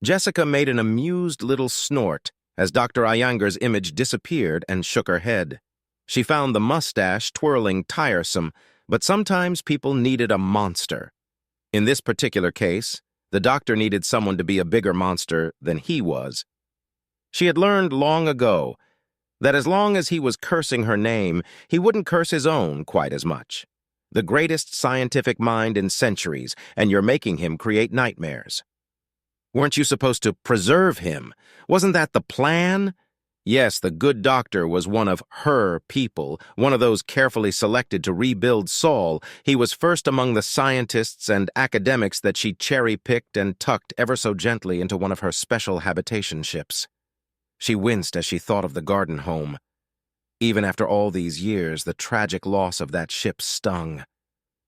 Jessica made an amused little snort as Dr. Iyengar's image disappeared and shook her head. She found the mustache twirling tiresome, but sometimes people needed a monster. In this particular case, the doctor needed someone to be a bigger monster than he was. She had learned long ago that as long as he was cursing her name, he wouldn't curse his own quite as much. The greatest scientific mind in centuries, and you're making him create nightmares. Weren't you supposed to preserve him? Wasn't that the plan? Yes, the good doctor was one of her people, one of those carefully selected to rebuild Saul. He was first among the scientists and academics that she cherry-picked and tucked ever so gently into one of her special habitation ships. She winced as she thought of the garden home. Even after all these years, the tragic loss of that ship stung.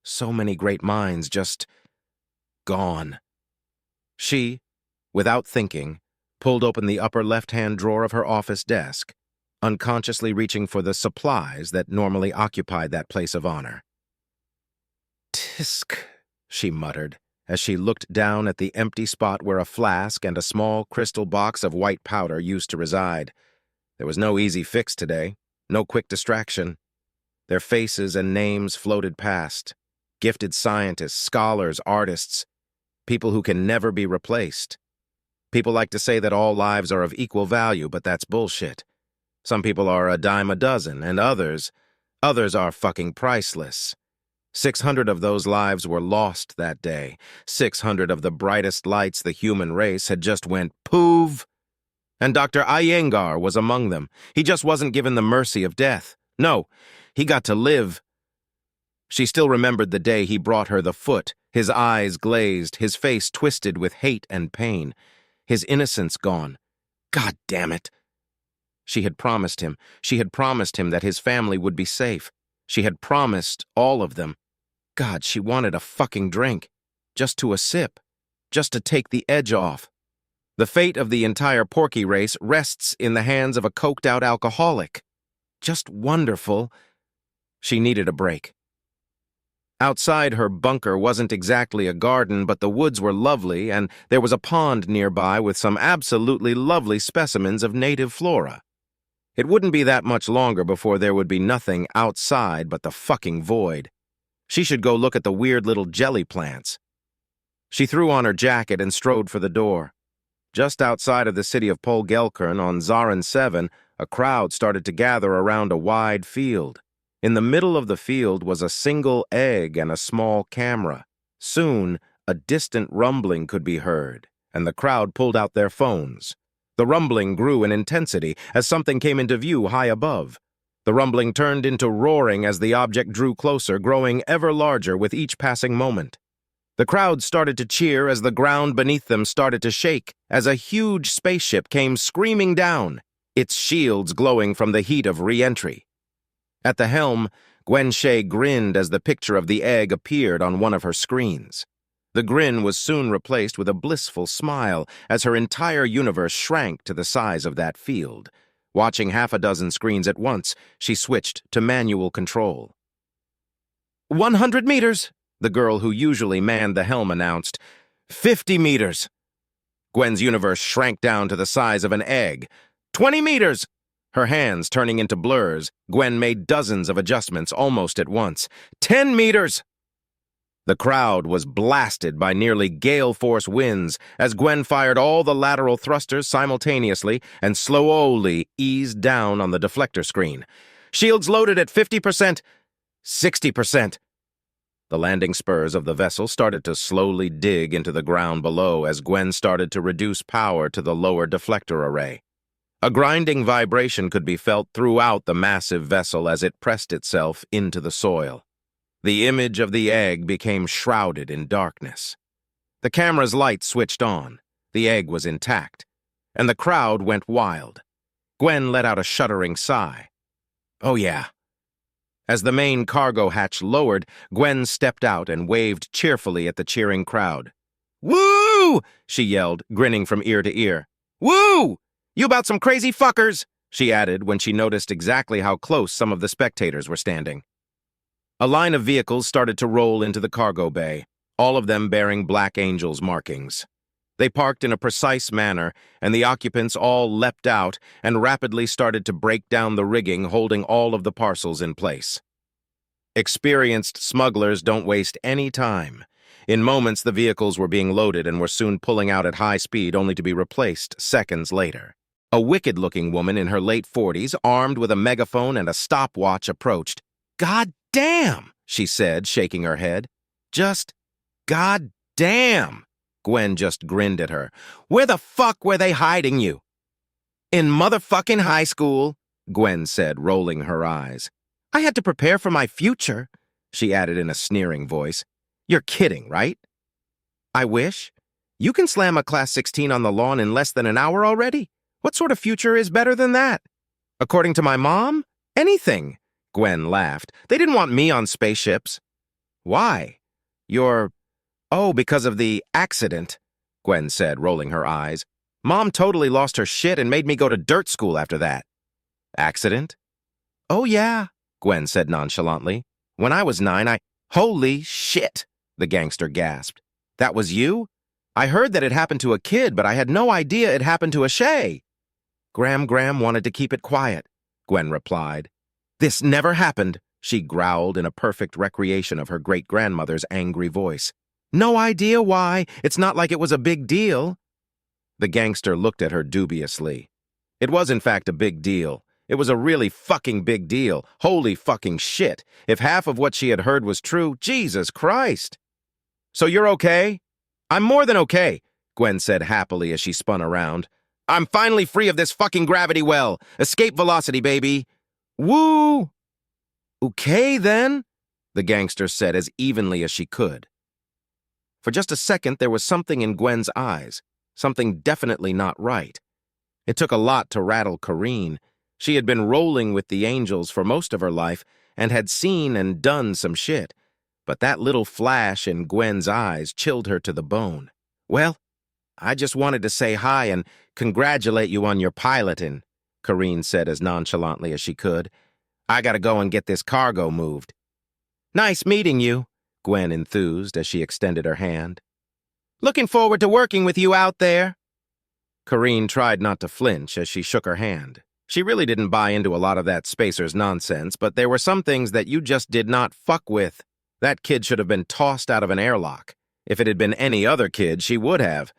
So many great minds just gone. She, without thinking, pulled open the upper left-hand drawer of her office desk, unconsciously reaching for the supplies that normally occupied that place of honor. "Tisk," she muttered, as she looked down at the empty spot where a flask and a small crystal box of white powder used to reside. There was no easy fix today, no quick distraction. Their faces and names floated past. Gifted scientists, scholars, artists, people who can never be replaced. People like to say that all lives are of equal value, but that's bullshit. Some people are a dime a dozen, and others are fucking priceless. 600 of those lives were lost that day. 600 of the brightest lights the human race had just went poof. And Dr. Iyengar was among them. He just wasn't given the mercy of death. No, he got to live. She still remembered the day he brought her the foot, his eyes glazed, his face twisted with hate and pain. His innocence gone. God damn it. She had promised him that his family would be safe. She had promised all of them. God, she wanted a fucking drink. Just to a sip. Just to take the edge off. The fate of the entire Porky race rests in the hands of a coked-out alcoholic. Just wonderful. She needed a break. Outside her bunker wasn't exactly a garden, but the woods were lovely, and there was a pond nearby with some absolutely lovely specimens of native flora. It wouldn't be that much longer before there would be nothing outside but the fucking void. She should go look at the weird little jelly plants. She threw on her jacket and strode for the door. Just outside of the city of Polgelkern on Zarin 7, a crowd started to gather around a wide field. In the middle of the field was a single egg and a small camera. Soon, a distant rumbling could be heard, and the crowd pulled out their phones. The rumbling grew in intensity as something came into view high above. The rumbling turned into roaring as the object drew closer, growing ever larger with each passing moment. The crowd started to cheer as the ground beneath them started to shake, as a huge spaceship came screaming down, its shields glowing from the heat of re-entry. At the helm, Gwen Shea grinned as the picture of the egg appeared on one of her screens. The grin was soon replaced with a blissful smile as her entire universe shrank to the size of that field. Watching half a dozen screens at once, she switched to manual control. 100 meters, the girl who usually manned the helm announced. 50 meters. Gwen's universe shrank down to the size of an egg. 20 meters. Her hands turning into blurs, Gwen made dozens of adjustments almost at once. 10 meters! The crowd was blasted by nearly gale-force winds as Gwen fired all the lateral thrusters simultaneously and slowly eased down on the deflector screen. Shields loaded at 50%, 60%. The landing spurs of the vessel started to slowly dig into the ground below as Gwen started to reduce power to the lower deflector array. A grinding vibration could be felt throughout the massive vessel as it pressed itself into the soil. The image of the egg became shrouded in darkness. The camera's light switched on. The egg was intact. And the crowd went wild. Gwen let out a shuddering sigh. Oh yeah. As the main cargo hatch lowered, Gwen stepped out and waved cheerfully at the cheering crowd. "Woo!" she yelled, grinning from ear to ear. "Woo! You about some crazy fuckers," she added when she noticed exactly how close some of the spectators were standing. A line of vehicles started to roll into the cargo bay, all of them bearing Black Angel's markings. They parked in a precise manner, and the occupants all leapt out and rapidly started to break down the rigging holding all of the parcels in place. Experienced smugglers don't waste any time. In moments, the vehicles were being loaded and were soon pulling out at high speed only to be replaced seconds later. A wicked-looking woman in her late 40s, armed with a megaphone and a stopwatch, approached. "God damn," she said, shaking her head. "Just God damn." Gwen just grinned at her. "Where the fuck were they hiding you?" "In motherfucking high school," Gwen said, rolling her eyes. "I had to prepare for my future," she added in a sneering voice. "You're kidding, right?" "I wish. You can slam a Class 16 on the lawn in less than an hour already. What sort of future is better than that?" "According to my mom, anything," Gwen laughed. "They didn't want me on spaceships." "Why? Oh, because of the accident," Gwen said, rolling her eyes. "Mom totally lost her shit and made me go to dirt school after that." "Accident?" "Oh, yeah," Gwen said nonchalantly. "When I was 9, Holy shit," the gangster gasped. "That was you? I heard that it happened to a kid, but I had no idea it happened to a Shay." "Graham wanted to keep it quiet," Gwen replied. "This never happened," she growled in a perfect recreation of her great-grandmother's angry voice. "No idea why. It's not like it was a big deal." The gangster looked at her dubiously. It was, in fact, a big deal. It was a really fucking big deal. Holy fucking shit. If half of what she had heard was true, Jesus Christ. "So you're okay?" "I'm more than okay," Gwen said happily as she spun around. "I'm finally free of this fucking gravity well. Escape velocity, baby. Woo!" "Okay, then," the gangster said as evenly as she could. For just a second, there was something in Gwen's eyes, something definitely not right. It took a lot to rattle Corrine. She had been rolling with the angels for most of her life and had seen and done some shit, but that little flash in Gwen's eyes chilled her to the bone. "Well, I just wanted to say hi and congratulate you on your piloting," Corrine said as nonchalantly as she could. "I gotta go and get this cargo moved." "Nice meeting you," Gwen enthused as she extended her hand. "Looking forward to working with you out there." Corrine tried not to flinch as she shook her hand. She really didn't buy into a lot of that spacer's nonsense, but there were some things that you just did not fuck with. That kid should have been tossed out of an airlock. If it had been any other kid, she would have.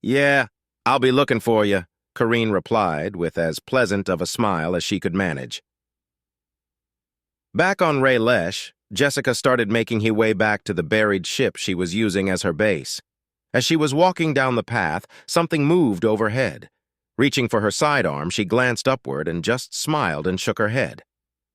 "Yeah, I'll be looking for you," Corrine replied with as pleasant of a smile as she could manage. Back on Raylesh, Jessica started making her way back to the buried ship she was using as her base. As she was walking down the path, something moved overhead. Reaching for her sidearm, she glanced upward and just smiled and shook her head.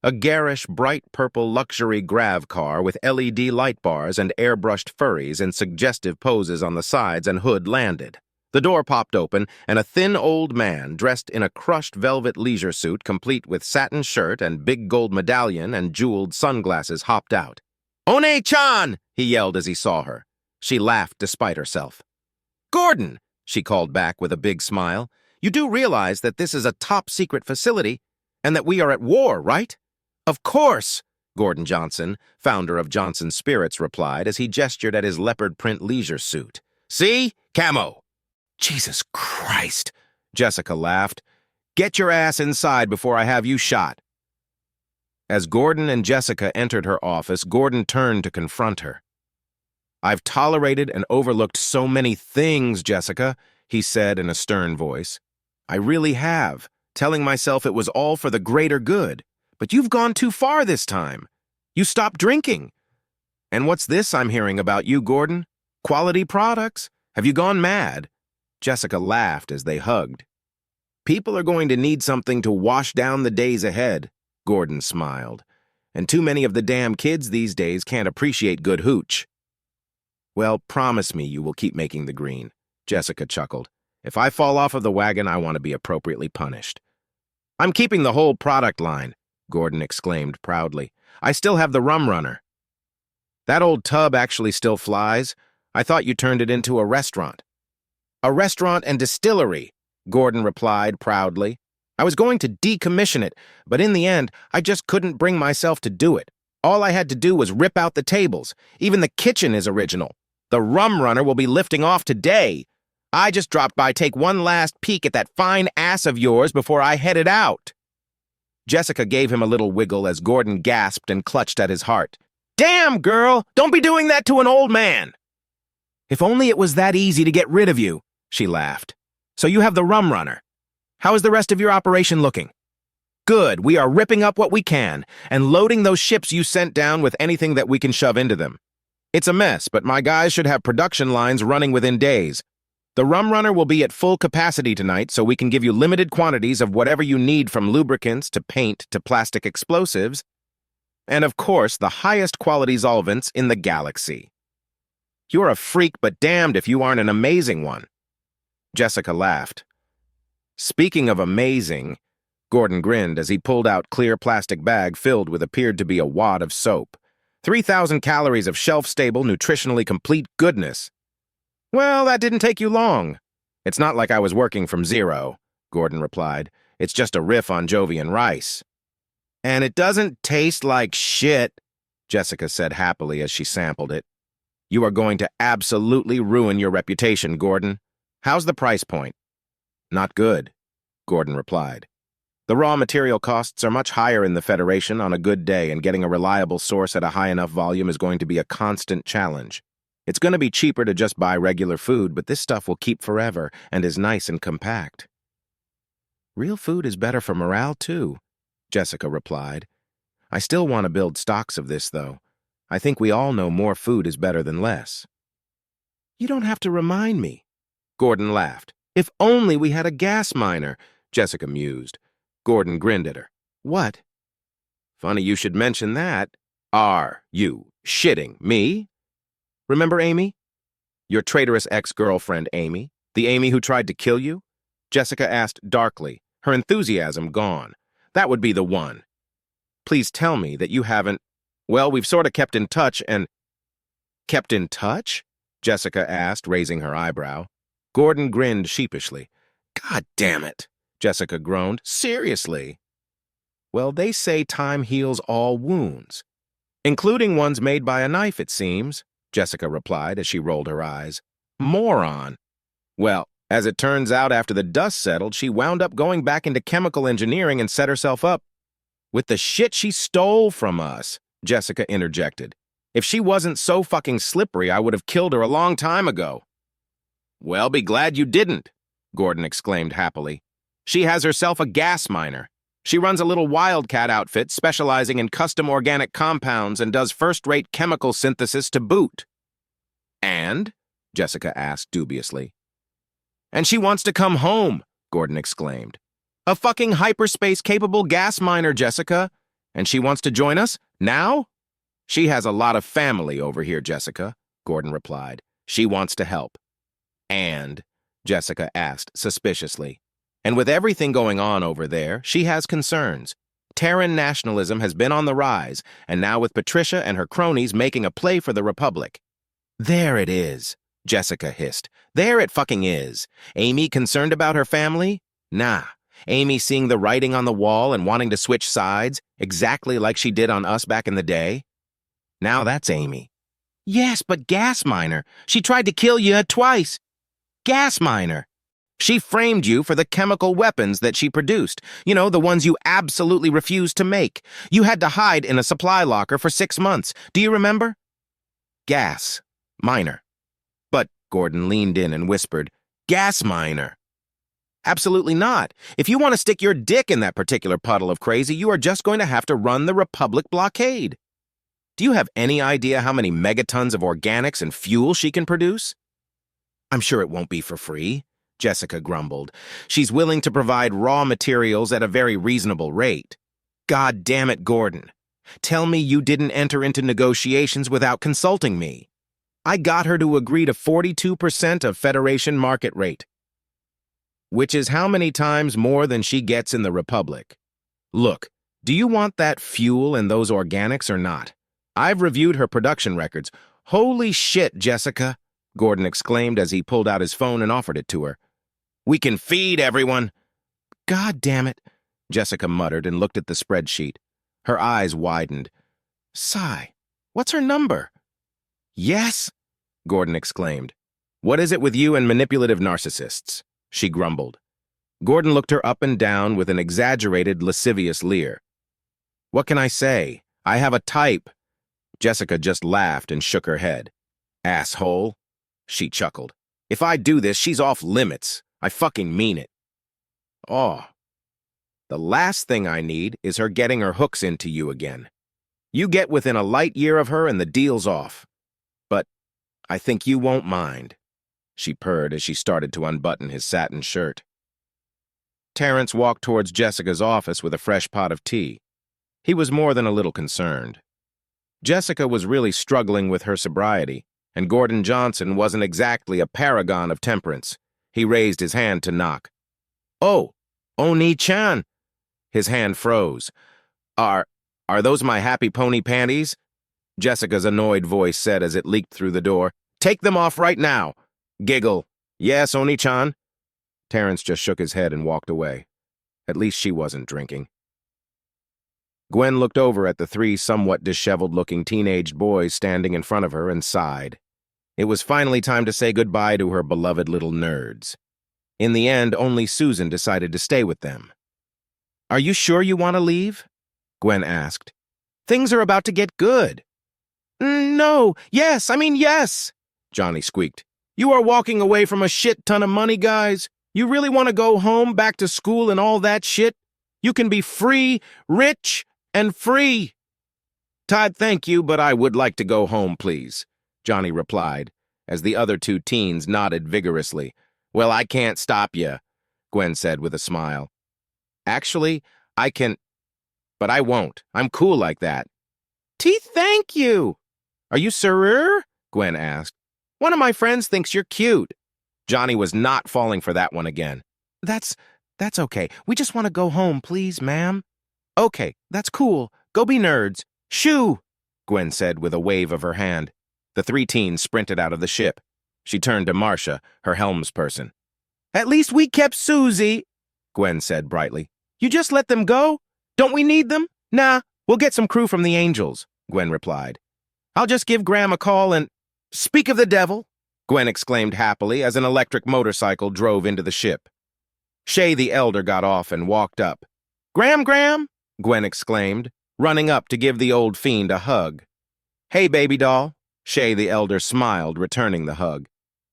A garish, bright purple luxury grav car with LED light bars and airbrushed furries in suggestive poses on the sides and hood landed. The door popped open, and a thin old man, dressed in a crushed velvet leisure suit complete with satin shirt and big gold medallion and jeweled sunglasses, hopped out. "One-chan!" he yelled as he saw her. She laughed despite herself. "Gordon!" she called back with a big smile. "You do realize that this is a top-secret facility and that we are at war, right?" "Of course," Gordon Johnson, founder of Johnson Spirits, replied as he gestured at his leopard print leisure suit. "See? Camo." "Jesus Christ," Jessica laughed. "Get your ass inside before I have you shot." As Gordon and Jessica entered her office, Gordon turned to confront her. "I've tolerated and overlooked so many things, Jessica," he said in a stern voice. "I really have, telling myself it was all for the greater good. But you've gone too far this time. You stopped drinking. And what's this I'm hearing about you, Gordon? Quality products? Have you gone mad?" Jessica laughed as they hugged. "People are going to need something to wash down the days ahead," Gordon smiled. "And too many of the damn kids these days can't appreciate good hooch." "Well, promise me you will keep making the green," Jessica chuckled. "If I fall off of the wagon, I want to be appropriately punished." "I'm keeping the whole product line," Gordon exclaimed proudly. "I still have the rum runner." "That old tub actually still flies? I thought you turned it into a restaurant." "A restaurant and distillery," Gordon replied proudly. "I was going to decommission it, but in the end, I just couldn't bring myself to do it. All I had to do was rip out the tables. Even the kitchen is original. The rum runner will be lifting off today. I just dropped by take one last peek at that fine ass of yours before I headed out. Jessica gave him a little wiggle as Gordon gasped and clutched at his heart. Damn, girl! Don't be doing that to an old man! If only it was that easy to get rid of you, she laughed. So you have the rum runner. How is the rest of your operation looking? Good, we are ripping up what we can and loading those ships you sent down with anything that we can shove into them. It's a mess, but my guys should have production lines running within days. The rum runner will be at full capacity tonight, so we can give you limited quantities of whatever you need, from lubricants to paint to plastic explosives, and of course, the highest quality solvents in the galaxy. You're a freak, but damned if you aren't an amazing one. Jessica laughed. Speaking of amazing, Gordon grinned as he pulled out clear plastic bag filled with appeared to be a wad of soap. 3,000 calories of shelf-stable, nutritionally complete goodness. Well, that didn't take you long. It's not like I was working from zero, Gordon replied. It's just a riff on Jovian rice. And it doesn't taste like shit, Jessica said happily as she sampled it. You are going to absolutely ruin your reputation, Gordon. How's the price point? Not good, Gordon replied. The raw material costs are much higher in the Federation on a good day, and getting a reliable source at a high enough volume is going to be a constant challenge. It's going to be cheaper to just buy regular food, but this stuff will keep forever and is nice and compact. Real food is better for morale, too, Jessica replied. I still want to build stocks of this, though. I think we all know more food is better than less. You don't have to remind me, Gordon laughed. If only we had a gas miner, Jessica mused. Gordon grinned at her. What? Funny you should mention that. Are you shitting me? Remember Amy? Your traitorous ex-girlfriend, Amy? The Amy who tried to kill you? Jessica asked darkly, her enthusiasm gone. That would be the one. Please tell me that you haven't... Well, we've sort of kept in touch and... Kept in touch? Jessica asked, raising her eyebrow. Gordon grinned sheepishly. God damn it, Jessica groaned. Seriously? Well, they say time heals all wounds. Including ones made by a knife, it seems, Jessica replied as she rolled her eyes. Moron. Well, as it turns out, after the dust settled, she wound up going back into chemical engineering and set herself up with the shit she stole from us, Jessica interjected. If she wasn't so fucking slippery, I would have killed her a long time ago. Well, be glad you didn't, Gordon exclaimed happily. She has herself a gas miner. She runs a little wildcat outfit specializing in custom organic compounds and does first-rate chemical synthesis to boot. And? Jessica asked dubiously. And she wants to come home, Gordon exclaimed. A fucking hyperspace-capable gas miner, Jessica. And she wants to join us? Now? She has a lot of family over here, Jessica, Gordon replied. She wants to help. And? Jessica asked suspiciously. And with everything going on over there, she has concerns. Terran nationalism has been on the rise, and now with Patricia and her cronies making a play for the Republic. There it is, Jessica hissed. There it fucking is. Amy concerned about her family? Nah. Amy seeing the writing on the wall and wanting to switch sides, exactly like she did on us back in the day? Now that's Amy. Yes, but gas miner. She tried to kill you twice. Gas miner. She framed you for the chemical weapons that she produced. You know, the ones you absolutely refused to make. You had to hide in a supply locker for 6 months. Do you remember? Gas. Miner. But Gordon leaned in and whispered, gas miner. Absolutely not. If you want to stick your dick in that particular puddle of crazy, you are just going to have to run the Republic blockade. Do you have any idea how many megatons of organics and fuel she can produce? I'm sure it won't be for free, Jessica grumbled. She's willing to provide raw materials at a very reasonable rate. God damn it, Gordon. Tell me you didn't enter into negotiations without consulting me. I got her to agree to 42% of Federation market rate, which is how many times more than she gets in the Republic. Look, do you want that fuel and those organics or not? I've reviewed her production records. Holy shit, Jessica, Gordon exclaimed as he pulled out his phone and offered it to her. We can feed everyone. God damn it, Jessica muttered and looked at the spreadsheet. Her eyes widened. What's her number? Yes, Gordon exclaimed. What is it with you and manipulative narcissists? She grumbled. Gordon looked her up and down with an exaggerated, lascivious leer. What can I say? I have a type. Jessica just laughed and shook her head. Asshole. She chuckled. If I do this, she's off limits. I fucking mean it. Oh. The last thing I need is her getting her hooks into you again. You get within a light year of her and the deal's off. But I think you won't mind. She purred as she started to unbutton his satin shirt. Terrence walked towards Jessica's office with a fresh pot of tea. He was more than a little concerned. Jessica was really struggling with her sobriety, and Gordon Johnson wasn't exactly a paragon of temperance. He raised his hand to knock. Oh, Oni-chan. His hand froze. Are those my happy pony panties? Jessica's annoyed voice said as it leaked through the door. Take them off right now. Giggle. Yes, Oni-chan. Terrence just shook his head and walked away. At least she wasn't drinking. Gwen looked over at the three somewhat disheveled-looking teenage boys standing in front of her and sighed. It was finally time to say goodbye to her beloved little nerds. In the end, only Susan decided to stay with them. Are you sure you want to leave? Gwen asked. Things are about to get good. No, yes, yes, Johnny squeaked. You are walking away from a shit ton of money, guys. You really want to go home, back to school and all that shit? You can be free, rich, and free. Todd, thank you, but I would like to go home, please, Johnny replied, as the other two teens nodded vigorously. Well, I can't stop you, Gwen said with a smile. Actually, I can, but I won't. I'm cool like that. Thank you. Are you sure? Gwen asked. One of my friends thinks you're cute. Johnny was not falling for that one again. That's okay. We just want to go home, please, ma'am. Okay, that's cool. Go be nerds. Shoo, Gwen said with a wave of her hand. The three teens sprinted out of the ship. She turned to Marcia, her helmsperson. At least we kept Susie, Gwen said brightly. You just let them go? Don't we need them? Nah, we'll get some crew from the Angels, Gwen replied. I'll just give Graham a call and... Speak of the devil, Gwen exclaimed happily as an electric motorcycle drove into the ship. Shay the Elder got off and walked up. Graham, Gwen exclaimed, running up to give the old fiend a hug. Hey, baby doll. Shay the Elder smiled, returning the hug.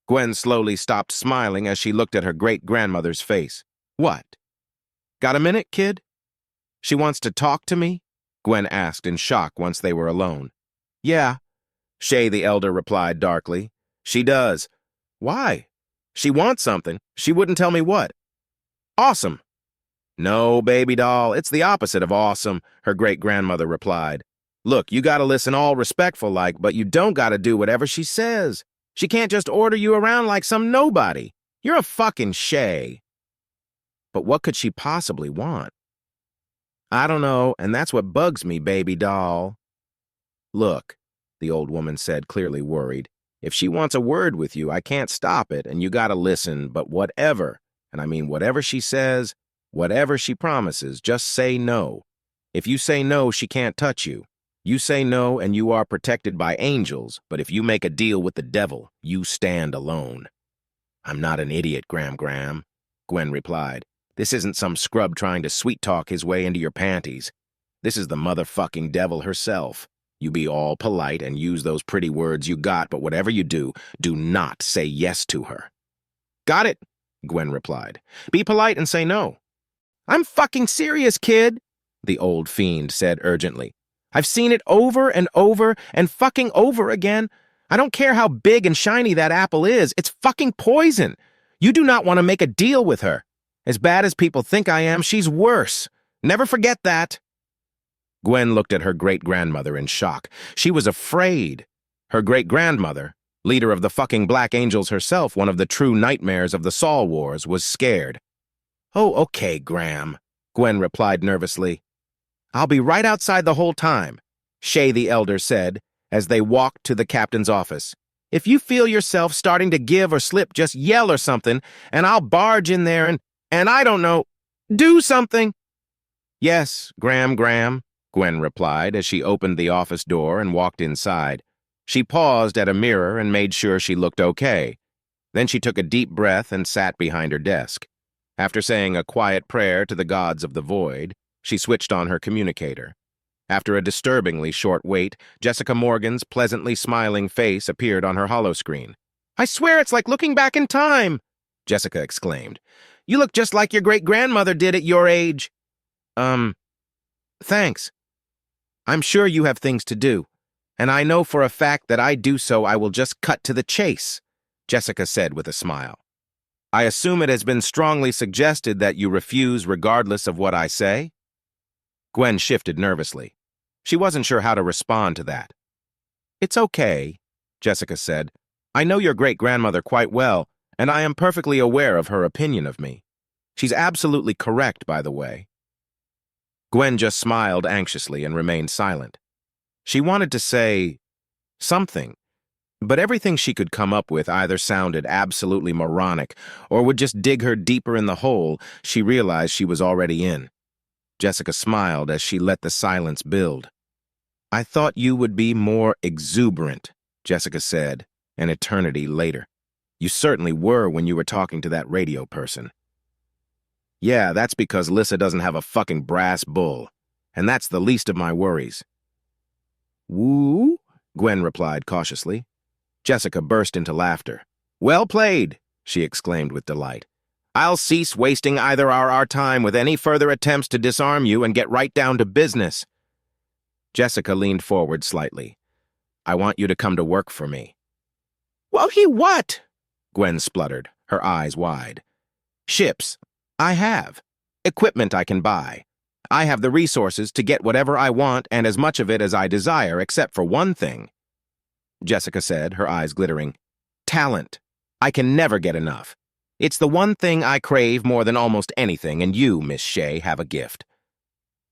Gwen slowly stopped smiling as she looked at her great-grandmother's face. What? Got a minute, kid? She wants to talk to me? Gwen asked in shock once they were alone. Yeah, Shay the Elder replied darkly. She does. Why? She wants something. She wouldn't tell me what. Awesome. No, baby doll, it's the opposite of awesome, her great-grandmother replied. Look, you gotta listen all respectful-like, but you don't gotta do whatever she says. She can't just order you around like some nobody. You're a fucking Shay. But what could she possibly want? I don't know, and that's what bugs me, baby doll. Look, the old woman said, clearly worried. If she wants a word with you, I can't stop it, and you gotta listen, but whatever, and I mean whatever she says, whatever she promises, just say no. If you say no, she can't touch you. You say no, and you are protected by angels, but if you make a deal with the devil, you stand alone. I'm not an idiot, Graham, Gwen replied. This isn't some scrub trying to sweet-talk his way into your panties. This is the motherfucking devil herself. You be all polite and use those pretty words you got, but whatever you do, do not say yes to her. Got it, Gwen replied. Be polite and say no. I'm fucking serious, kid, the old fiend said urgently. I've seen it over and over and fucking over again. I don't care how big and shiny that apple is. It's fucking poison. You do not want to make a deal with her. As bad as people think I am, she's worse. Never forget that. Gwen looked at her great-grandmother in shock. She was afraid. Her great-grandmother, leader of the fucking Black Angels herself, one of the true nightmares of the Saul Wars, was scared. Oh, okay, Graham, Gwen replied nervously. I'll be right outside the whole time, Shay the Elder said, as they walked to the captain's office. If you feel yourself starting to give or slip, just yell or something, and I'll barge in there and I don't know, do something. Yes, Graham, Gwen replied as she opened the office door and walked inside. She paused at a mirror and made sure she looked okay. Then she took a deep breath and sat behind her desk. After saying a quiet prayer to the gods of the void, she switched on her communicator. After a disturbingly short wait, Jessica Morgan's pleasantly smiling face appeared on her holoscreen. "I swear it's like looking back in time," Jessica exclaimed. "You look just like your great-grandmother did at your age." Thanks. I'm sure you have things to do, and I know for a fact that I do so I will just cut to the chase," Jessica said with a smile. "I assume it has been strongly suggested that you refuse regardless of what I say?" Gwen shifted nervously. She wasn't sure how to respond to that. "It's okay," Jessica said. "I know your great-grandmother quite well, and I am perfectly aware of her opinion of me. She's absolutely correct, by the way." Gwen just smiled anxiously and remained silent. She wanted to say something, but everything she could come up with either sounded absolutely moronic or would just dig her deeper in the hole she realized she was already in. Jessica smiled as she let the silence build. "I thought you would be more exuberant," Jessica said, an eternity later. "You certainly were when you were talking to that radio person." "Yeah, that's because Lissa doesn't have a fucking brass bull, and that's the least of my worries." "Woo?" Gwen replied cautiously. Jessica burst into laughter. "Well played," she exclaimed with delight. "I'll cease wasting either our time with any further attempts to disarm you and get right down to business." Jessica leaned forward slightly. "I want you to come to work for me." "Well, he what?" Gwen spluttered, her eyes wide. "Ships. I have. Equipment I can buy. I have the resources to get whatever I want and as much of it as I desire, except for one thing," Jessica said, her eyes glittering. "Talent. I can never get enough. It's the one thing I crave more than almost anything, and you, Miss Shea, have a gift."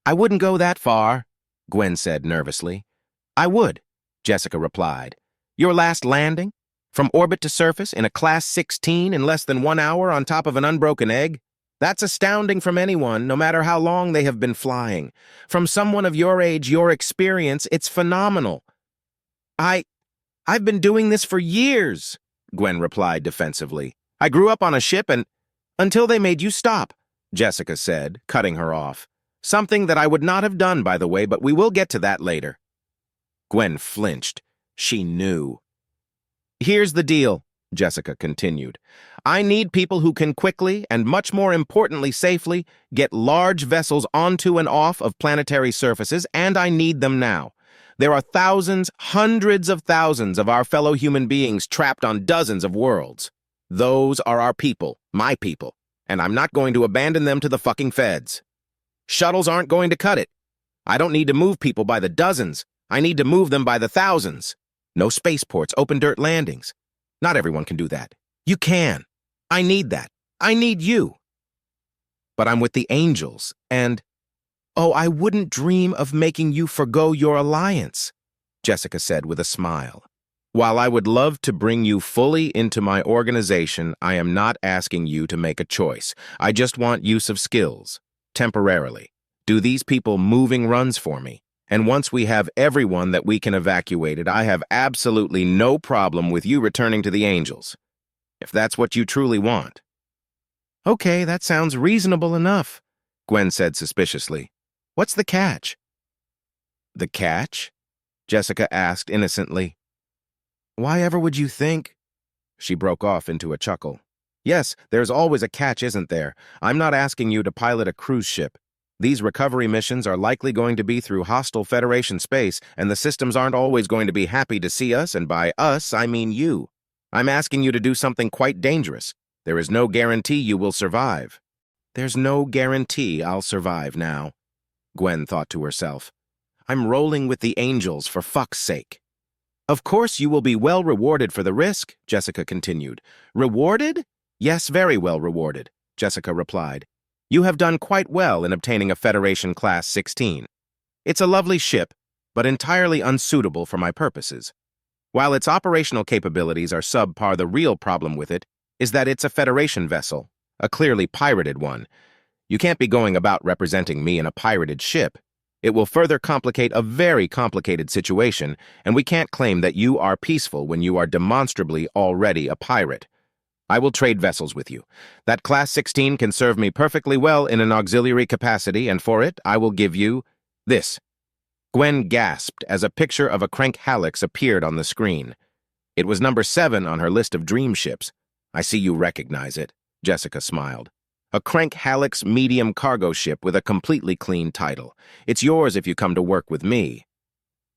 "I wouldn't go that far," Gwen said nervously. "I would," Jessica replied. "Your last landing? From orbit to surface in a Class 16 in less than 1 hour on top of an unbroken egg? That's astounding from anyone, no matter how long they have been flying. From someone of your age, your experience, it's phenomenal." I've been doing this for years," Gwen replied defensively. "I grew up on a ship and—" "Until they made you stop," Jessica said, cutting her off. "Something that I would not have done, by the way, but we will get to that later." Gwen flinched. She knew. "Here's the deal," Jessica continued. "I need people who can quickly, and much more importantly safely, get large vessels onto and off of planetary surfaces, and I need them now. There are thousands, hundreds of thousands of our fellow human beings trapped on dozens of worlds. Those are our people, my people, and I'm not going to abandon them to the fucking feds. Shuttles aren't going to cut it. I don't need to move people by the dozens. I need to move them by the thousands. No spaceports, open dirt landings. Not everyone can do that. You can. I need that. I need you. But I'm with the angels, and... Oh, I wouldn't dream of making you forgo your alliance," Jessica said with a smile. "While I would love to bring you fully into my organization, I am not asking you to make a choice. I just want use of skills, temporarily. Do these people moving runs for me. And once we have everyone that we can evacuate, I have absolutely no problem with you returning to the Angels, if that's what you truly want." "Okay, that sounds reasonable enough," Gwen said suspiciously. "What's the catch?" "The catch?" Jessica asked innocently. "Why ever would you think—" She broke off into a chuckle. "Yes, there's always a catch, isn't there? I'm not asking you to pilot a cruise ship. These recovery missions are likely going to be through hostile Federation space, and the systems aren't always going to be happy to see us, and by us, I mean you. I'm asking you to do something quite dangerous. There is no guarantee you will survive." "There's no guarantee I'll survive now," Gwen thought to herself. "I'm rolling with the angels, for fuck's sake." "Of course you will be well rewarded for the risk," Jessica continued. "Rewarded? Yes, very well rewarded," Jessica replied. "You have done quite well in obtaining a Federation Class 16. It's a lovely ship, but entirely unsuitable for my purposes. While its operational capabilities are subpar, the real problem with it is that it's a Federation vessel, a clearly pirated one. You can't be going about representing me in a pirated ship. It will further complicate a very complicated situation, and we can't claim that you are peaceful when you are demonstrably already a pirate. I will trade vessels with you. That Class 16 can serve me perfectly well in an auxiliary capacity, and for it, I will give you this. Gwen gasped as a picture of a Crank Hallex appeared on the screen. It was number 7 on her list of dream ships. I see you recognize it, Jessica smiled. A Crank Hallex medium cargo ship with a completely clean title. It's yours if you come to work with me.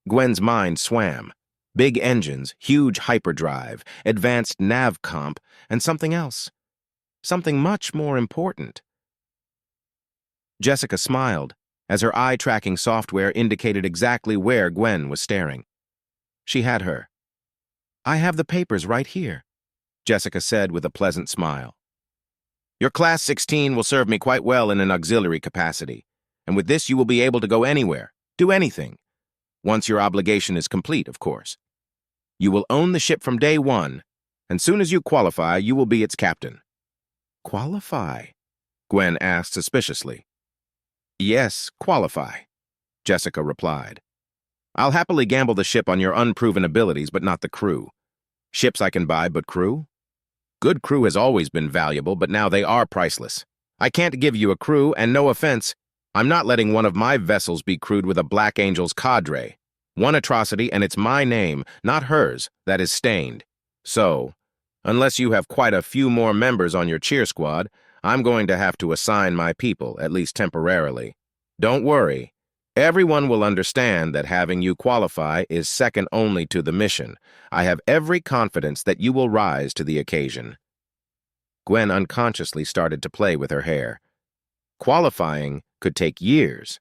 Gwen's mind swam. Big engines, huge hyperdrive, advanced nav comp, and something else. Something much more important. Jessica smiled as her eye-tracking software indicated exactly where Gwen was staring. She had her. I have the papers right here, Jessica said with a pleasant smile. Your Class 16 will serve me quite well in an auxiliary capacity, and with this you will be able to go anywhere, do anything. Once your obligation is complete, of course. You will own the ship from day one, and soon as you qualify, you will be its captain. Qualify? Gwen asked suspiciously. Yes, qualify, Jessica replied. I'll happily gamble the ship on your unproven abilities, but not the crew. Ships I can buy, but crew? Good crew has always been valuable, but now they are priceless. I can't give you a crew, and no offense, I'm not letting one of my vessels be crewed with a Black Angel's cadre. One atrocity, and it's my name, not hers, that is stained. So, unless you have quite a few more members on your cheer squad, I'm going to have to assign my people, at least temporarily. Don't worry. Everyone will understand that having you qualify is second only to the mission. I have every confidence that you will rise to the occasion. Gwen unconsciously started to play with her hair. Qualifying could take years.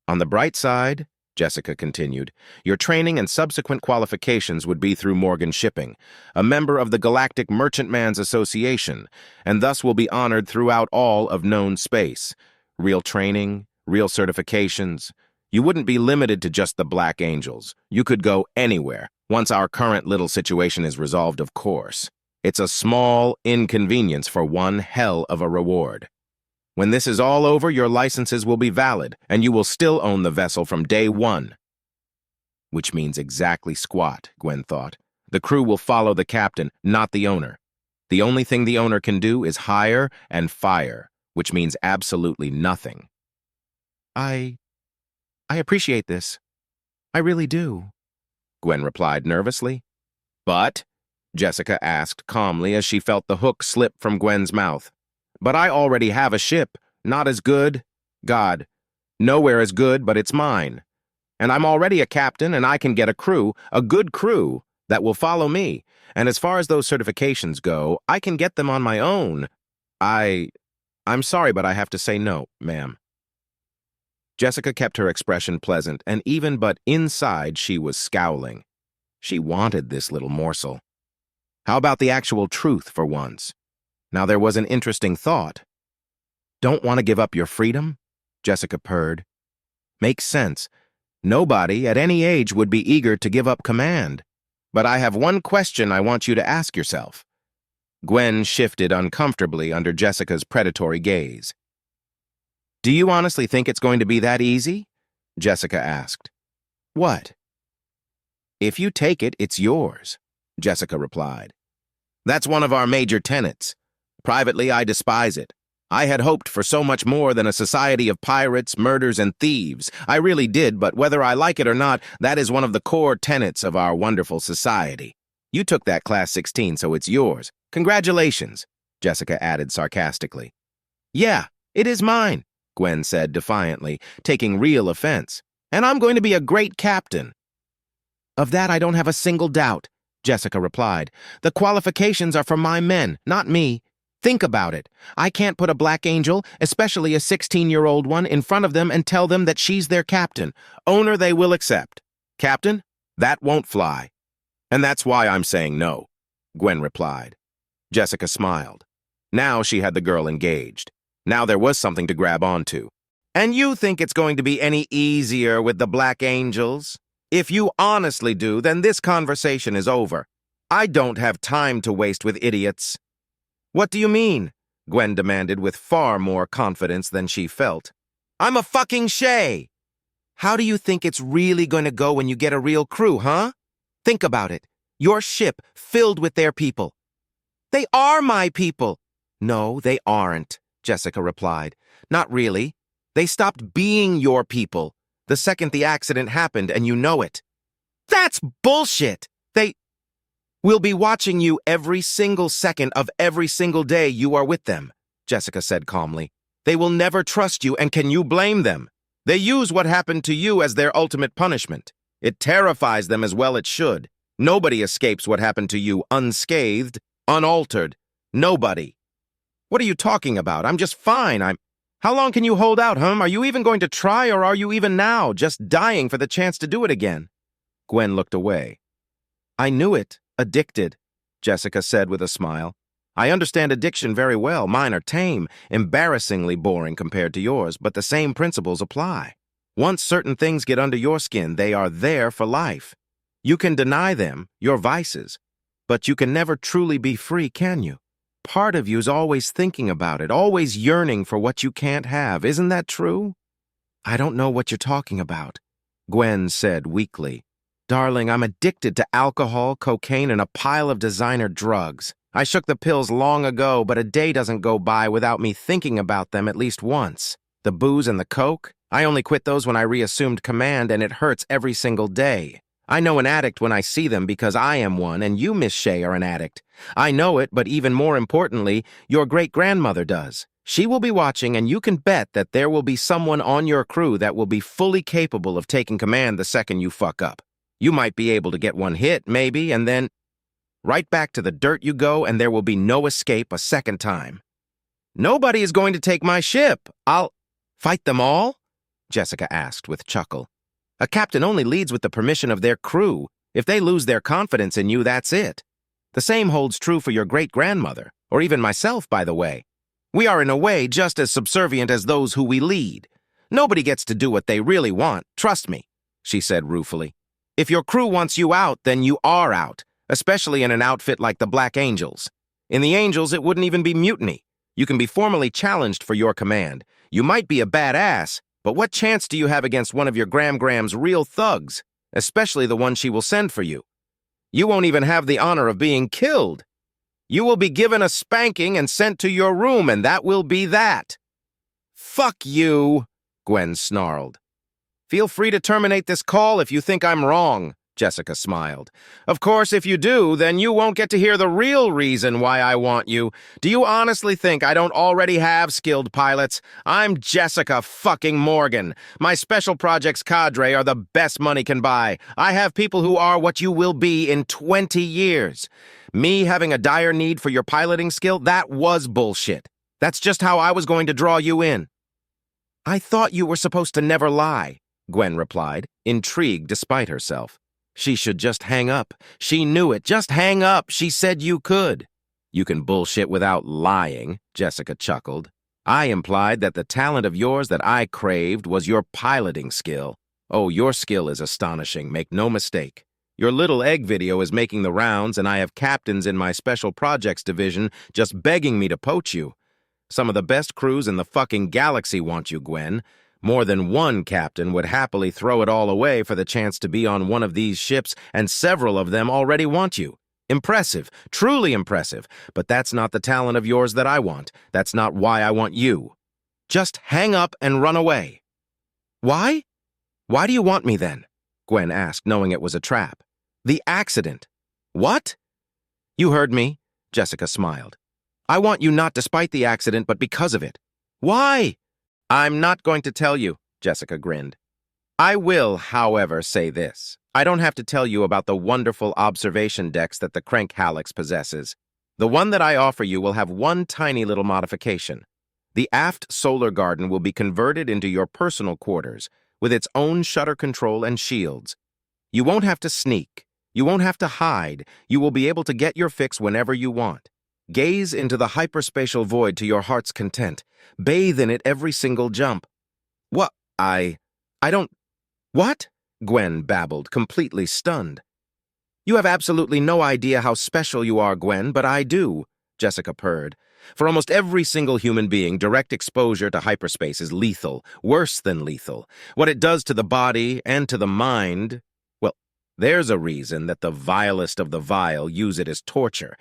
On the bright side, Jessica continued, your training and subsequent qualifications would be through Morgan Shipping, a member of the Galactic Merchantman's Association, and thus will be honored throughout all of known space. Real training, real certifications. You wouldn't be limited to just the Black Angels. You could go anywhere, once our current little situation is resolved, of course. It's a small inconvenience for one hell of a reward. When this is all over, your licenses will be valid, and you will still own the vessel from day one. Which means exactly squat, Gwen thought. The crew will follow the captain, not the owner. The only thing the owner can do is hire and fire, which means absolutely nothing. I appreciate this. I really do, Gwen replied nervously. But, Jessica asked calmly as she felt the hook slip from Gwen's mouth. But I already have a ship, not as good. God, nowhere as good, but it's mine. And I'm already a captain, and I can get a crew, a good crew, that will follow me. And as far as those certifications go, I can get them on my own. I'm sorry, but I have to say no, ma'am. Jessica kept her expression pleasant, and even but inside she was scowling. She wanted this little morsel. How about the actual truth for once? Now there was an interesting thought. Don't want to give up your freedom? Jessica purred. Makes sense. Nobody at any age would be eager to give up command. But I have one question I want you to ask yourself. Gwen shifted uncomfortably under Jessica's predatory gaze. Do you honestly think it's going to be that easy? Jessica asked. What? If you take it, it's yours, Jessica replied. That's one of our major tenets. Privately, I despise it. I had hoped for so much more than a society of pirates, murders, and thieves. I really did, but whether I like it or not, that is one of the core tenets of our wonderful society. You took that Class 16, so it's yours. Congratulations, Jessica added sarcastically. Yeah, it is mine, Gwen said defiantly, taking real offense. And I'm going to be a great captain. Of that I don't have a single doubt, Jessica replied. The qualifications are for my men, not me. Think about it. I can't put a Black Angel, especially a 16-year-old one, in front of them and tell them that she's their captain. Owner they will accept. Captain? That won't fly. And that's why I'm saying no, Gwen replied. Jessica smiled. Now she had the girl engaged. Now there was something to grab onto. And you think it's going to be any easier with the Black Angels? If you honestly do, then this conversation is over. I don't have time to waste with idiots. What do you mean? Gwen demanded with far more confidence than she felt. I'm a fucking Shay! How do you think it's really going to go when you get a real crew, huh? Think about it. Your ship filled with their people. They are my people. No, they aren't, Jessica replied. Not really. They stopped being your people the second the accident happened, and you know it. That's bullshit! They will be watching you every single second of every single day you are with them, Jessica said calmly. They will never trust you, and can you blame them? They use what happened to you as their ultimate punishment. It terrifies them as well it should. Nobody escapes what happened to you unscathed, unaltered. Nobody. What are you talking about? I'm just fine. How long can you hold out, huh? Are you even going to try, or are you even now just dying for the chance to do it again? Gwen looked away. I knew it. Addicted, Jessica said with a smile. I understand addiction very well. Mine are tame, embarrassingly boring compared to yours, but the same principles apply. Once certain things get under your skin, they are there for life. You can deny them, your vices, but you can never truly be free, can you? Part of you's always thinking about it, always yearning for what you can't have. Isn't that true? I don't know what you're talking about, Gwen said weakly. Darling, I'm addicted to alcohol, cocaine, and a pile of designer drugs. I shook the pills long ago, but a day doesn't go by without me thinking about them at least once. The booze and the coke? I only quit those when I reassumed command, and it hurts every single day. I know an addict when I see them because I am one, and you, Miss Shea, are an addict. I know it, but even more importantly, your great-grandmother does. She will be watching, and you can bet that there will be someone on your crew that will be fully capable of taking command the second you fuck up. You might be able to get one hit, maybe, and then right back to the dirt you go, and there will be no escape a second time. Nobody is going to take my ship. I'll fight them all? Jessica asked with chuckle. A captain only leads with the permission of their crew. If they lose their confidence in you, that's it. The same holds true for your great-grandmother, or even myself, by the way. We are in a way just as subservient as those who we lead. Nobody gets to do what they really want, trust me, she said ruefully. If your crew wants you out, then you are out, especially in an outfit like the Black Angels. In the Angels, it wouldn't even be mutiny. You can be formally challenged for your command. You might be a badass, but what chance do you have against one of your Gram's real thugs, especially the one she will send for you? You won't even have the honor of being killed. You will be given a spanking and sent to your room, and that will be that. Fuck you, Gwen snarled. Feel free to terminate this call if you think I'm wrong, Jessica smiled. Of course, if you do, then you won't get to hear the real reason why I want you. Do you honestly think I don't already have skilled pilots? I'm Jessica fucking Morgan. My special projects cadre are the best money can buy. I have people who are what you will be in 20 years. Me having a dire need for your piloting skill, that was bullshit. That's just how I was going to draw you in. I thought you were supposed to never lie, Gwen replied, intrigued despite herself. She should just hang up. She knew it. Just hang up. She said you could. You can bullshit without lying, Jessica chuckled. I implied that the talent of yours that I craved was your piloting skill. Oh, your skill is astonishing, make no mistake. Your little egg video is making the rounds, and I have captains in my special projects division just begging me to poach you. Some of the best crews in the fucking galaxy want you, Gwen. More than one captain would happily throw it all away for the chance to be on one of these ships, and several of them already want you. Impressive, truly impressive, but that's not the talent of yours that I want. That's not why I want you. Just hang up and run away. Why? Why do you want me then? Gwen asked, knowing it was a trap. The accident. What? You heard me, Jessica smiled. I want you not despite the accident, but because of it. Why? I'm not going to tell you, Jessica grinned. I will, however, say this. I don't have to tell you about the wonderful observation decks that the Crank Hallex possesses. The one that I offer you will have one tiny little modification. The aft solar garden will be converted into your personal quarters, with its own shutter control and shields. You won't have to sneak. You won't have to hide. You will be able to get your fix whenever you want. Gaze into the hyperspatial void to your heart's content. Bathe in it every single jump. What? I don't... What? Gwen babbled, completely stunned. You have absolutely no idea how special you are, Gwen, but I do, Jessica purred. For almost every single human being, direct exposure to hyperspace is lethal, worse than lethal. What it does to the body and to the mind... Well, there's a reason that the vilest of the vile use it as torture.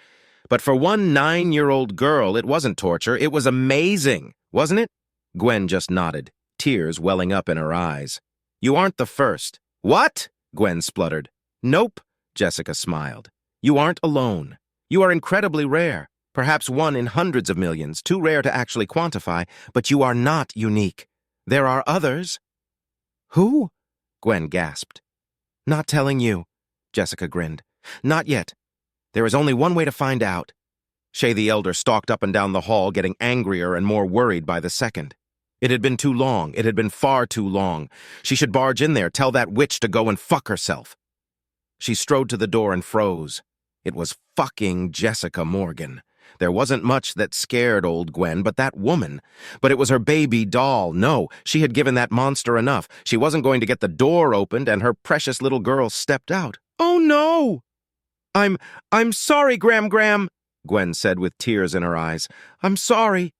But for one 9-year-old girl, it wasn't torture. It was amazing, wasn't it? Gwen just nodded, tears welling up in her eyes. You aren't the first. What? Gwen spluttered. Nope, Jessica smiled. You aren't alone. You are incredibly rare, perhaps one in hundreds of millions, too rare to actually quantify, but you are not unique. There are others. Who? Gwen gasped. Not telling you, Jessica grinned. Not yet. There is only one way to find out. Shay the Elder stalked up and down the hall, getting angrier and more worried by the second. It had been too long. It had been far too long. She should barge in there, tell that witch to go and fuck herself. She strode to the door and froze. It was fucking Jessica Morgan. There wasn't much that scared old Gwen, but that woman. But it was her baby doll. No, she had given that monster enough. She wasn't going to get the door opened, and her precious little girl stepped out. Oh, no! I'm sorry, Gram, Gwen said with tears in her eyes. I'm sorry.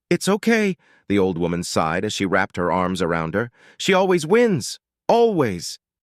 It's okay, the old woman sighed as she wrapped her arms around her. She always wins. Always.